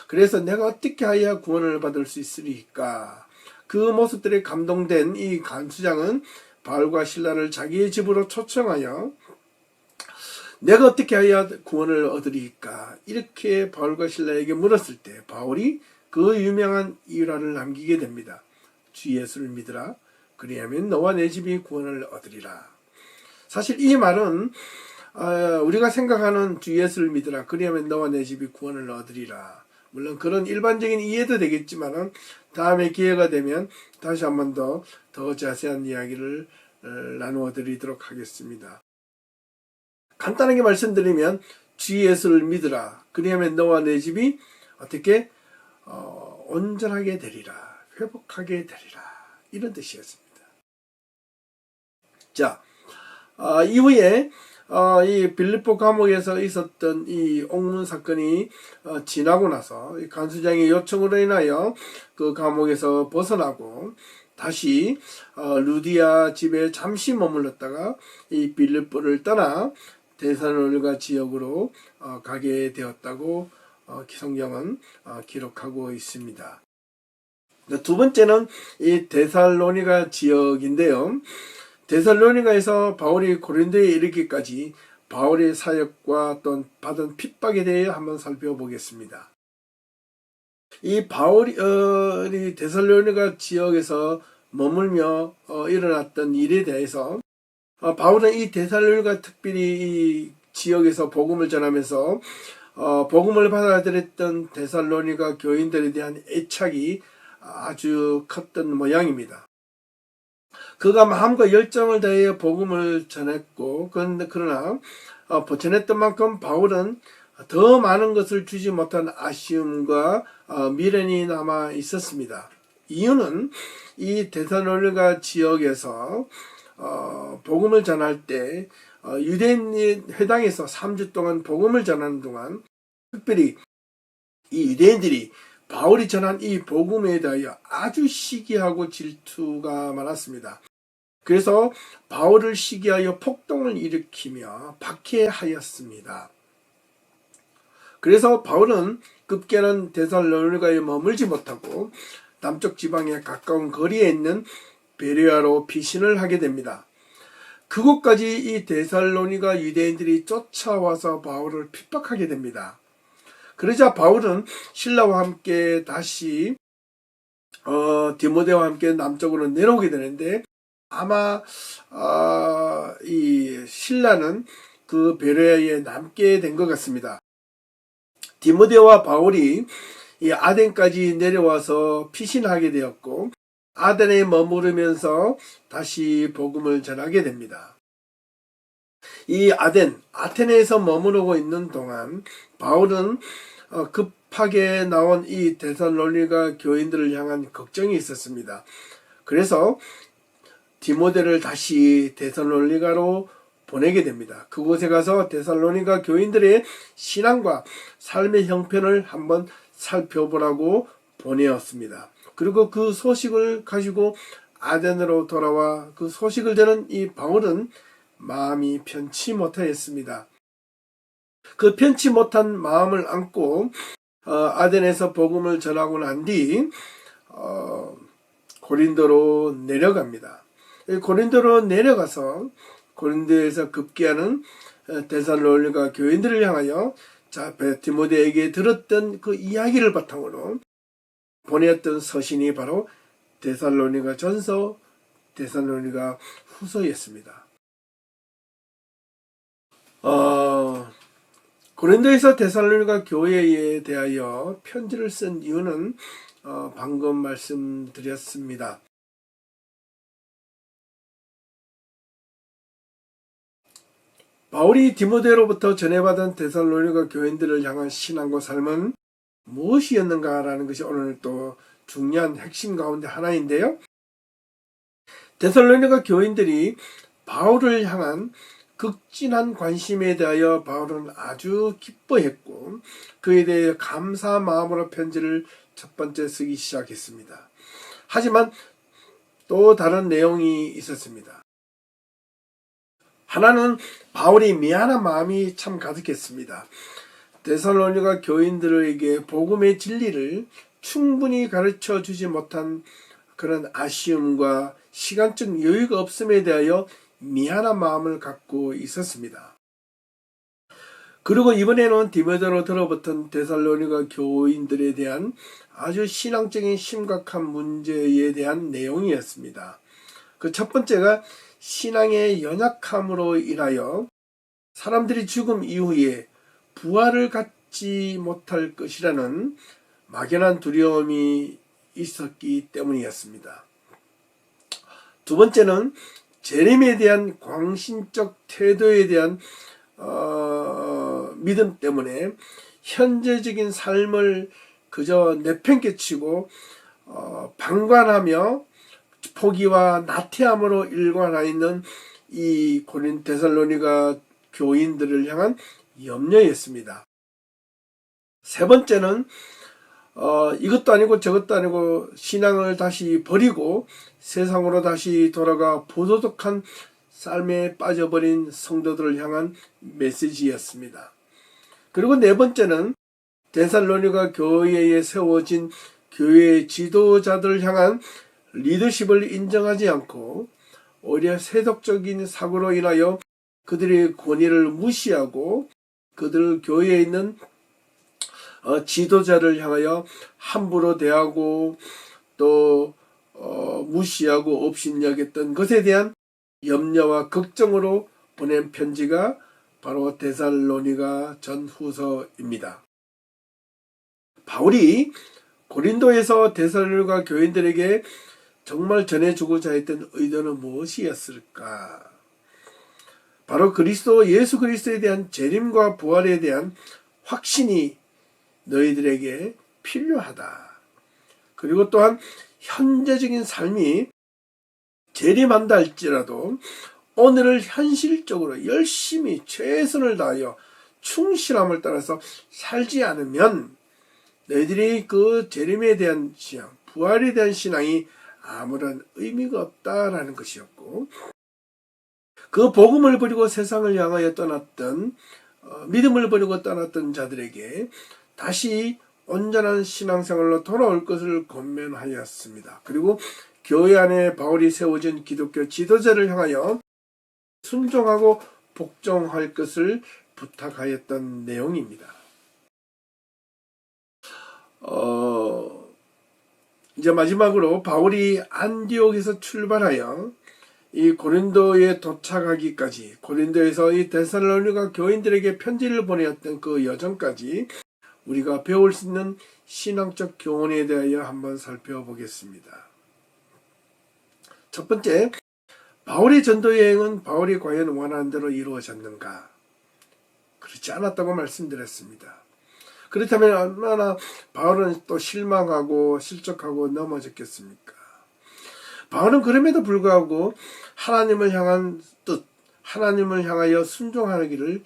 그래서 내가 어떻게 하여야 구원을 받을 수 있으리까? 그 모습들에 감동된 이 간수장은 바울과 실라를 자기의 집으로 초청하여 내가 어떻게 해야 구원을 얻으리까? 이렇게 바울과 실라에게 물었을 때 바울이 그 유명한 일화를 남기게 됩니다. 주 예수를 믿으라. 그리하면 너와 내 집이 구원을 얻으리라. 사실 이 말은 우리가 생각하는 주 예수를 믿으라. 그리하면 너와 내 집이 구원을 얻으리라. 물론 그런 일반적인 이해도 되겠지만 다음에 기회가 되면 다시 한 번 더 자세한 이야기를 나누어 드리도록 하겠습니다. 간단하게 말씀드리면 주 예수를 믿으라. 그리하면 너와 내 집이 어떻게 온전하게 되리라. 회복하게 되리라. 이런 뜻이었습니다. 자, 이후에 이 빌립보 감옥에서 있었던 이 옥문 사건이 지나고 나서 간수장의 요청으로 인하여 그 감옥에서 벗어나고 다시 루디아 집에 잠시 머물렀다가 이 빌립보를 떠나 데살로니가 지역으로 가게 되었다고 성경은 기록하고 있습니다. 두 번째는 이 데살로니가 지역인데요. 데살로니가에서 바울이 고린도에 이르기까지 바울의 사역과 또 받은 핍박에 대해 한번 살펴보겠습니다. 이 바울이 데살로니가 지역에서 머물며 일어났던 일에 대해서 바울은 이 데살로니가 특별히 이 지역에서 복음을 전하면서 복음을 받아들였던 데살로니가 교인들에 대한 애착이 아주 컸던 모양입니다. 그가 마음과 열정을 다해 복음을 전했고 그러나 전했던 만큼 바울은 더 많은 것을 주지 못한 아쉬움과 미련이 남아 있었습니다. 이유는 이 데살로니가 지역에서 복음을 전할 때 유대인 회당에서 3주 동안 복음을 전하는 동안 특별히 이 유대인들이 바울이 전한 이 복음에 대하여 아주 시기하고 질투가 많았습니다. 그래서 바울을 시기하여 폭동을 일으키며 박해하였습니다. 그래서 바울은 급기야는 데살로니가에 머물지 못하고 남쪽 지방에 가까운 거리에 있는 베레아로 피신을 하게 됩니다. 그곳까지 이 데살로니가 유대인들이 쫓아와서 바울을 핍박하게 됩니다. 그러자 바울은 신라와 함께 다시 디모데와 함께 남쪽으로 내려오게 되는데 아마 이 신라는 그 베레아에 남게 된 것 같습니다. 디모데와 바울이 이 아덴까지 내려와서 피신하게 되었고 아덴에 머무르면서 다시 복음을 전하게 됩니다. 이 아테네에서 머무르고 있는 동안 바울은 급하게 나온 이 데살로니가 교인들을 향한 걱정이 있었습니다. 그래서 디모데를 다시 데살로니가로 보내게 됩니다. 그곳에 가서 데살로니가 교인들의 신앙과 삶의 형편을 한번 살펴보라고 보내었습니다. 그리고 그 소식을 가지고 아덴으로 돌아와 그 소식을 들은 이 바울은 마음이 편치 못하였습니다. 그 편치 못한 마음을 안고 아덴에서 복음을 전하고 난 뒤 고린도로 내려갑니다. 고린도로 내려가서 고린도에서 급기야는 데살로니가 교인들을 향하여 디모데에게 들었던 그 이야기를 바탕으로 보냈던 서신이 바로 데살로니가 전서, 데살로니가 후서였습니다. 고린도에서 데살로니가 교회에 대하여 편지를 쓴 이유는 방금 말씀드렸습니다. 바울이 디모데로부터 전해받은 데살로니가 교인들을 향한 신앙과 삶은 무엇이었는가라는 것이 오늘 또 중요한 핵심 가운데 하나인데요. 데살로니가 교인들이 바울을 향한 극진한 관심에 대하여 바울은 아주 기뻐했고 그에 대해 감사 마음으로 편지를 첫 번째 쓰기 시작했습니다. 하지만 또 다른 내용이 있었습니다. 하나는 바울이 미안한 마음이 참 가득했습니다. 데살로니가 교인들에게 복음의 진리를 충분히 가르쳐 주지 못한 그런 아쉬움과 시간적 여유가 없음에 대하여 미안한 마음을 갖고 있었습니다. 그리고 이번에는 디모데로 들어붙은 데살로니가 교인들에 대한 아주 신앙적인 심각한 문제에 대한 내용이었습니다. 그 첫 번째가 신앙의 연약함으로 인하여 사람들이 죽음 이후에 부활을 갖지 못할 것이라는 막연한 두려움이 있었기 때문이었습니다. 두 번째는 재림에 대한 광신적 태도에 대한 믿음 때문에 현재적인 삶을 그저 내팽개치고 방관하며 포기와 나태함으로 일관하 있는 이 데살로니가 교인들을 향한 염려였습니다. 세 번째는 이것도 아니고 저것도 아니고 신앙을 다시 버리고 세상으로 다시 돌아가 부도덕한 삶에 빠져버린 성도들을 향한 메시지였습니다. 그리고 네 번째는 데살로니가 교회에 세워진 교회의 지도자들을 향한 리더십을 인정하지 않고 오히려 세속적인 사고로 인하여 그들의 권위를 무시하고 그들 교회에 있는 지도자를 향하여 함부로 대하고 또 무시하고 업신여겼던 것에 대한 염려와 걱정으로 보낸 편지가 바로 데살로니가 전후서입니다. 바울이 고린도에서 데살로니가 교인들에게 정말 전해주고자 했던 의도는 무엇이었을까? 바로 예수 그리스도에 대한 재림과 부활에 대한 확신이 너희들에게 필요하다. 그리고 또한 현재적인 삶이 재림한다 할지라도 오늘을 현실적으로 열심히 최선을 다하여 충실함을 따라서 살지 않으면 너희들이 그 재림에 대한 신앙, 부활에 대한 신앙이 아무런 의미가 없다라는 것이었고, 그 복음을 버리고 세상을 향하여 떠났던 믿음을 버리고 떠났던 자들에게 다시 온전한 신앙생활로 돌아올 것을 권면하였습니다. 그리고 교회 안에 바울이 세워진 기독교 지도자를 향하여 순종하고 복종할 것을 부탁하였던 내용입니다. 이제 마지막으로 바울이 안디옥에서 출발하여 이 고린도에 도착하기까지, 고린도에서 이 데살로니가 교인들에게 편지를 보내었던 그 여정까지 우리가 배울 수 있는 신앙적 교훈에 대하여 한번 살펴보겠습니다. 첫 번째, 바울의 전도 여행은 바울이 과연 원하는 대로 이루어졌는가? 그렇지 않았다고 말씀드렸습니다. 그렇다면 얼마나 바울은 또 실망하고 실족하고 넘어졌겠습니까? 바울은 그럼에도 불구하고 하나님을 향한 뜻, 하나님을 향하여 순종하기를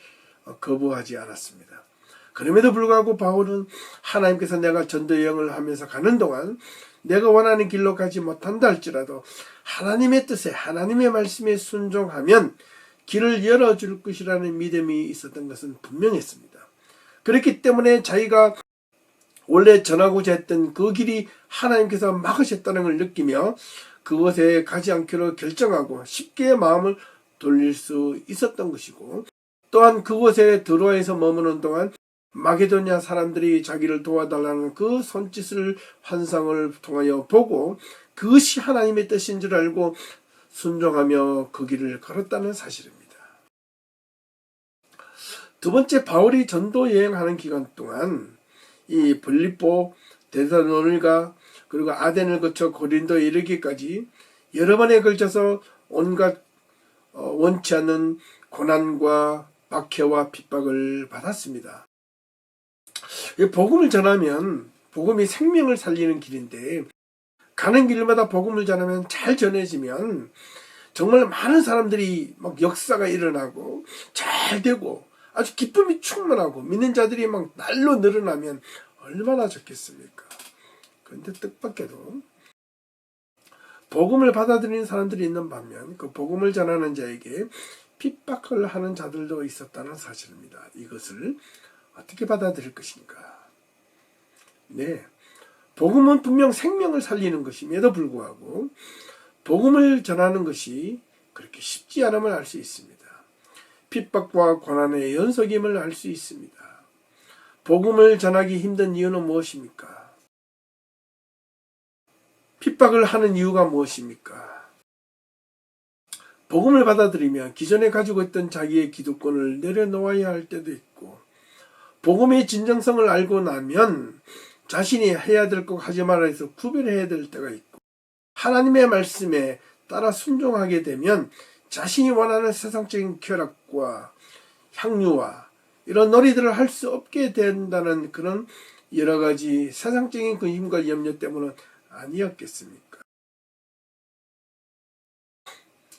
거부하지 않았습니다. 그럼에도 불구하고 바울은 하나님께서 내가 전도 여행을 하면서 가는 동안 내가 원하는 길로 가지 못한다 할지라도 하나님의 뜻에, 하나님의 말씀에 순종하면 길을 열어줄 것이라는 믿음이 있었던 것은 분명했습니다. 그렇기 때문에 자기가 원래 전하고자 했던 그 길이 하나님께서 막으셨다는 걸 느끼며 그곳에 가지 않기로 결정하고 쉽게 마음을 돌릴 수 있었던 것이고, 또한 그곳에 들어와서 머무는 동안 마게도냐 사람들이 자기를 도와달라는 그 손짓을 환상을 통하여 보고 그것이 하나님의 뜻인 줄 알고 순종하며 그 길을 걸었다는 사실입니다. 두 번째, 바울이 전도 여행하는 기간 동안 이 빌립보, 데살로니가 그리고 아덴을 거쳐 고린도에 이르기까지 여러 번에 걸쳐서 온갖 원치 않는 고난과 박해와 핍박을 받았습니다. 복음을 전하면 복음이 생명을 살리는 길인데 가는 길마다 복음을 전하면 잘 전해지면 정말 많은 사람들이 막 역사가 일어나고 잘 되고 아주 기쁨이 충만하고 믿는 자들이 막 날로 늘어나면 얼마나 좋겠습니까? 그런데 뜻밖에도 복음을 받아들이는 사람들이 있는 반면 그 복음을 전하는 자에게 핍박을 하는 자들도 있었다는 사실입니다. 이것을 어떻게 받아들일 것인가? 네, 복음은 분명 생명을 살리는 것임에도 불구하고 복음을 전하는 것이 그렇게 쉽지 않음을 알 수 있습니다. 핍박과 고난의 연속임을 알 수 있습니다. 복음을 전하기 힘든 이유는 무엇입니까? 핍박을 하는 이유가 무엇입니까? 복음을 받아들이면 기존에 가지고 있던 자기의 기득권을 내려놓아야 할 때도 있고, 복음의 진정성을 알고 나면 자신이 해야 될 것 하지 말아야 해서 구별해야 될 때가 있고, 하나님의 말씀에 따라 순종하게 되면 자신이 원하는 세상적인 쾌락과 향유와 이런 놀이들을 할 수 없게 된다는 그런 여러 가지 세상적인 근심과 염려 때문은 아니었겠습니까?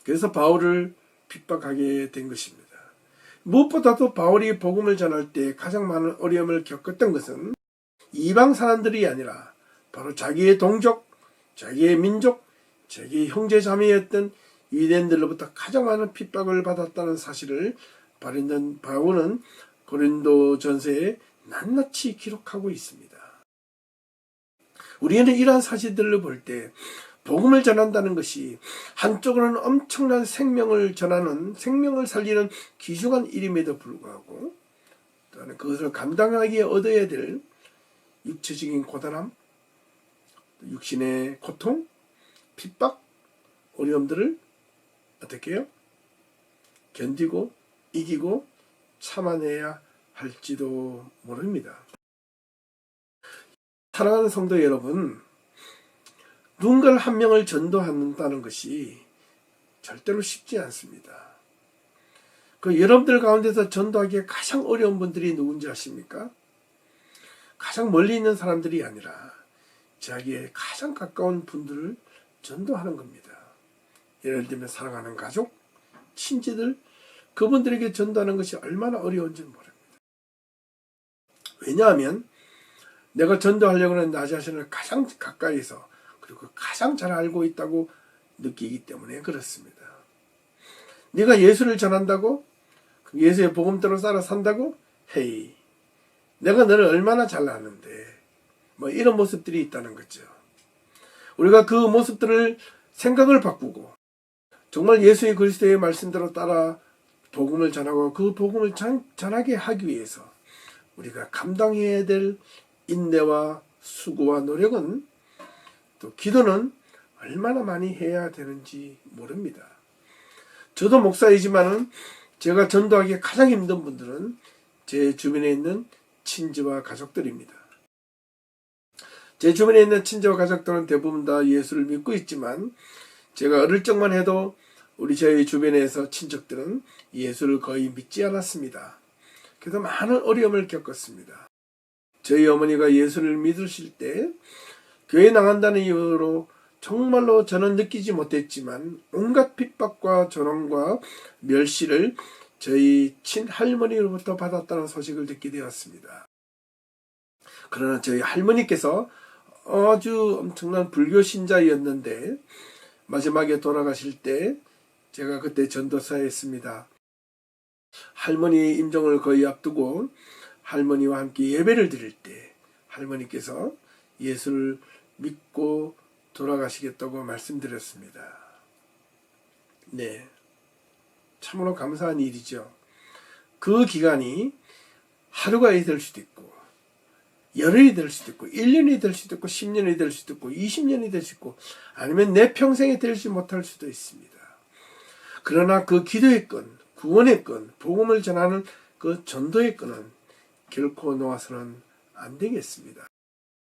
그래서 바울을 핍박하게 된 것입니다. 무엇보다도 바울이 복음을 전할 때 가장 많은 어려움을 겪었던 것은 이방 사람들이 아니라 바로 자기의 동족, 자기의 민족, 자기의 형제 자매였던 유대인들로부터 가장 많은 핍박을 받았다는 사실을 바울은 고린도 전서에 낱낱이 기록하고 있습니다. 우리는 이러한 사실들을 볼 때 복음을 전한다는 것이 한쪽으로는 엄청난 생명을 전하는, 생명을 살리는 귀중한 일임에도 불구하고 또는 그것을 감당하기에 얻어야 될 육체적인 고단함, 육신의 고통, 핍박, 어려움들을 어떻게 해요? 견디고 이기고 참아내야 할지도 모릅니다. 사랑하는 성도 여러분, 누군가를 한 명을 전도한다는 것이 절대로 쉽지 않습니다. 그 여러분들 가운데서 전도하기에 가장 어려운 분들이 누군지 아십니까? 가장 멀리 있는 사람들이 아니라 자기의 가장 가까운 분들을 전도하는 겁니다. 예를 들면 사랑하는 가족, 친지들, 그분들에게 전도하는 것이 얼마나 어려운지 모릅니다. 왜냐하면 내가 전도하려고 하는 나 자신을 가장 가까이서 그리고 가장 잘 알고 있다고 느끼기 때문에 그렇습니다. 네가 예수를 전한다고? 예수의 복음대로 따라 산다고? 헤이, 내가 너를 얼마나 잘 아는데, 이런 모습들이 있다는 거죠. 우리가 그 모습들을 생각을 바꾸고 정말 예수의 그리스도의 말씀대로 따라 복음을 전하고 그 복음을 전하게 하기 위해서 우리가 감당해야 될 인내와 수고와 노력은, 또 기도는 얼마나 많이 해야 되는지 모릅니다. 저도 목사이지만은 제가 전도하기에 가장 힘든 분들은 제 주변에 있는 친지와 가족들입니다. 제 주변에 있는 친지와 가족들은 대부분 다 예수를 믿고 있지만 제가 어릴 적만 해도 저희 주변에서 친척들은 예수를 거의 믿지 않았습니다. 그래서 많은 어려움을 겪었습니다. 저희 어머니가 예수를 믿으실 때 교회 나간다는 이유로 정말로 저는 느끼지 못했지만 온갖 핍박과 조롱과 멸시를 저희 친할머니로부터 받았다는 소식을 듣게 되었습니다. 그러나 저희 할머니께서 아주 엄청난 불교 신자였는데 마지막에 돌아가실 때 제가 그때 전도사였습니다. 할머니 임종을 거의 앞두고 할머니와 함께 예배를 드릴 때 할머니께서 예수를 믿고 돌아가시겠다고 말씀드렸습니다. 네, 참으로 감사한 일이죠. 그 기간이 하루가 될 수도 있고 열흘이 될 수도 있고 1년이 될 수도 있고 10년이 될 수도 있고 20년이 될 수 있고 아니면 내 평생에 되지 못할 수도 있습니다. 그러나 그 기도의 건, 구원의 건, 복음을 전하는 그 전도의 건은 결코 놓아서는 안 되겠습니다.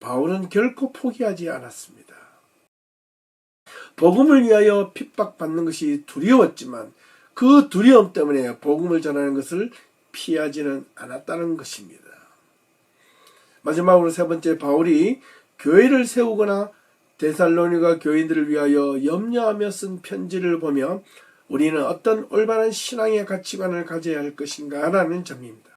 바울은 결코 포기하지 않았습니다. 복음을 위하여 핍박받는 것이 두려웠지만 그 두려움 때문에 복음을 전하는 것을 피하지는 않았다는 것입니다. 마지막으로 세 번째, 바울이 교회를 세우거나 데살로니가 교인들을 위하여 염려하며 쓴 편지를 보며 우리는 어떤 올바른 신앙의 가치관을 가져야 할 것인가 라는 점입니다.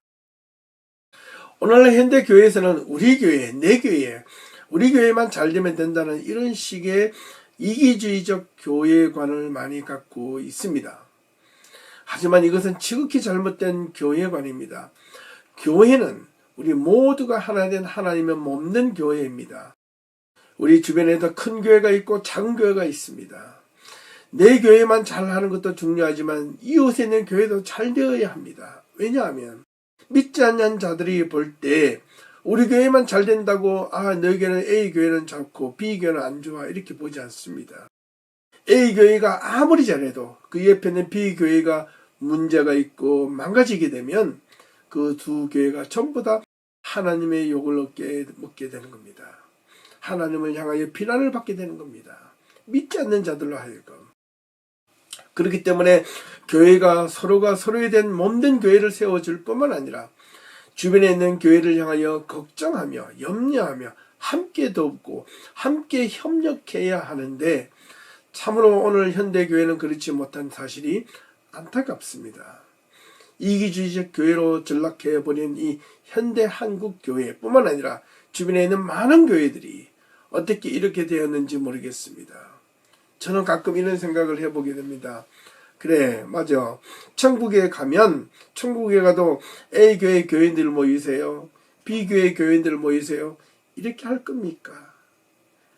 오늘날 현대 교회에서는 우리 교회, 내 교회, 우리 교회만 잘 되면 된다는 이런 식의 이기주의적 교회관을 많이 갖고 있습니다. 하지만 이것은 지극히 잘못된 교회관입니다. 교회는 우리 모두가 하나 된 하나님의 몸된 교회입니다. 우리 주변에도 큰 교회가 있고 작은 교회가 있습니다. 내 교회만 잘하는 것도 중요하지만 이웃에 있는 교회도 잘 되어야 합니다. 왜냐하면 믿지 않는 자들이 볼 때 우리 교회만 잘 된다고 너희 교회는 A 교회는 좋고 B 교회는 안 좋아 이렇게 보지 않습니다. A 교회가 아무리 잘해도 그 옆에 있는 B 교회가 문제가 있고 망가지게 되면 그 두 교회가 전부 다 하나님의 욕을 먹게 되는 겁니다. 하나님을 향하여 비난을 받게 되는 겁니다. 믿지 않는 자들로 하여금. 그렇기 때문에 교회가 서로가 서로에 대한 몸된 교회를 세워줄 뿐만 아니라 주변에 있는 교회를 향하여 걱정하며 염려하며 함께 돕고 함께 협력해야 하는데 참으로 오늘 현대교회는 그렇지 못한 사실이 안타깝습니다. 이기주의적 교회로 전락해버린 이 현대 한국 교회뿐만 아니라 주변에 있는 많은 교회들이 어떻게 이렇게 되었는지 모르겠습니다. 저는 가끔 이런 생각을 해보게 됩니다. 그래, 맞아. 천국에 가도 A 교회 교인들 모이세요. B 교회 교인들 모이세요. 이렇게 할 겁니까?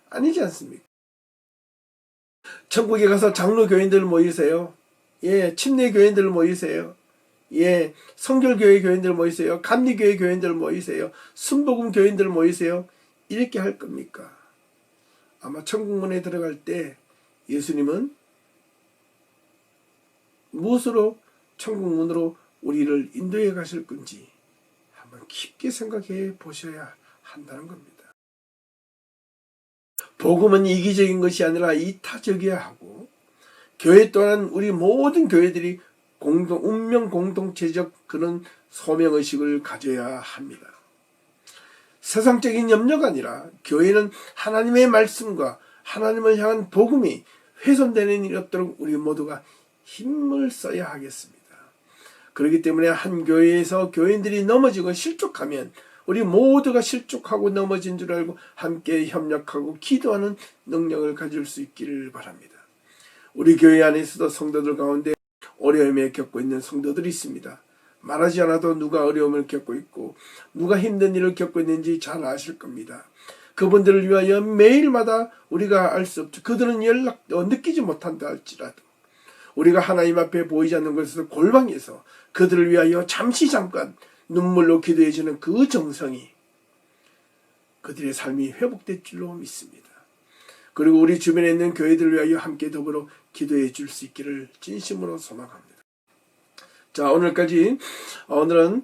아니지 않습니까? 천국에 가서 장로 교인들 모이세요. 예, 침례 교인들 모이세요. 예, 성결교회 교인들 모이세요. 감리교회 교인들 모이세요. 순복음 교인들 모이세요. 이렇게 할 겁니까? 아마 천국문에 들어갈 때 예수님은 무엇으로 천국문으로 우리를 인도해 가실 건지 한번 깊게 생각해 보셔야 한다는 겁니다. 복음은 이기적인 것이 아니라 이타적이어야 하고 교회 또한 우리 모든 교회들이 운명 공동체적 그런 소명의식을 가져야 합니다. 세상적인 염려가 아니라 교회는 하나님의 말씀과 하나님을 향한 복음이 훼손되는 일이 없도록 우리 모두가 힘을 써야 하겠습니다. 그렇기 때문에 한 교회에서 교인들이 넘어지고 실족하면 우리 모두가 실족하고 넘어진 줄 알고 함께 협력하고 기도하는 능력을 가질 수 있기를 바랍니다. 우리 교회 안에서도 성도들 가운데 어려움에 겪고 있는 성도들이 있습니다. 말하지 않아도 누가 어려움을 겪고 있고 누가 힘든 일을 겪고 있는지 잘 아실 겁니다. 그분들을 위하여 매일마다 우리가 알 수 없죠. 그들은 연락도 느끼지 못한다 할지라도 우리가 하나님 앞에 보이지 않는 것에서 골방에서 그들을 위하여 잠깐 눈물로 기도해주는 그 정성이 그들의 삶이 회복될 줄로 믿습니다. 그리고 우리 주변에 있는 교회들을 위하여 함께 더불어 기도해 줄 수 있기를 진심으로 소망합니다. 자, 오늘은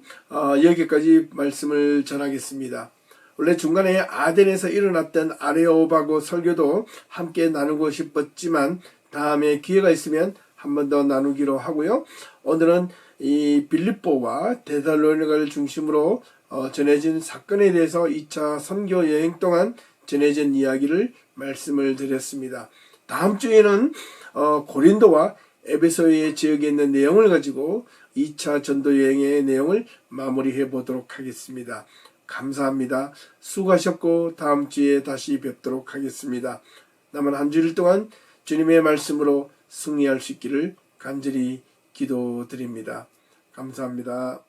여기까지 말씀을 전하겠습니다. 원래 중간에 아덴에서 일어났던 아레오바고 설교도 함께 나누고 싶었지만 다음에 기회가 있으면 한 번 더 나누기로 하고요. 오늘은 이 빌립보와 데살로니가를 중심으로 전해진 사건에 대해서 2차 선교 여행 동안 전해진 이야기를 말씀을 드렸습니다. 다음 주에는 고린도와 에베소의 지역에 있는 내용을 가지고 2차 전도 여행의 내용을 마무리해 보도록 하겠습니다. 감사합니다. 수고하셨고 다음 주에 다시 뵙도록 하겠습니다. 남은 한 주일 동안 주님의 말씀으로 승리할 수 있기를 간절히 기도드립니다. 감사합니다.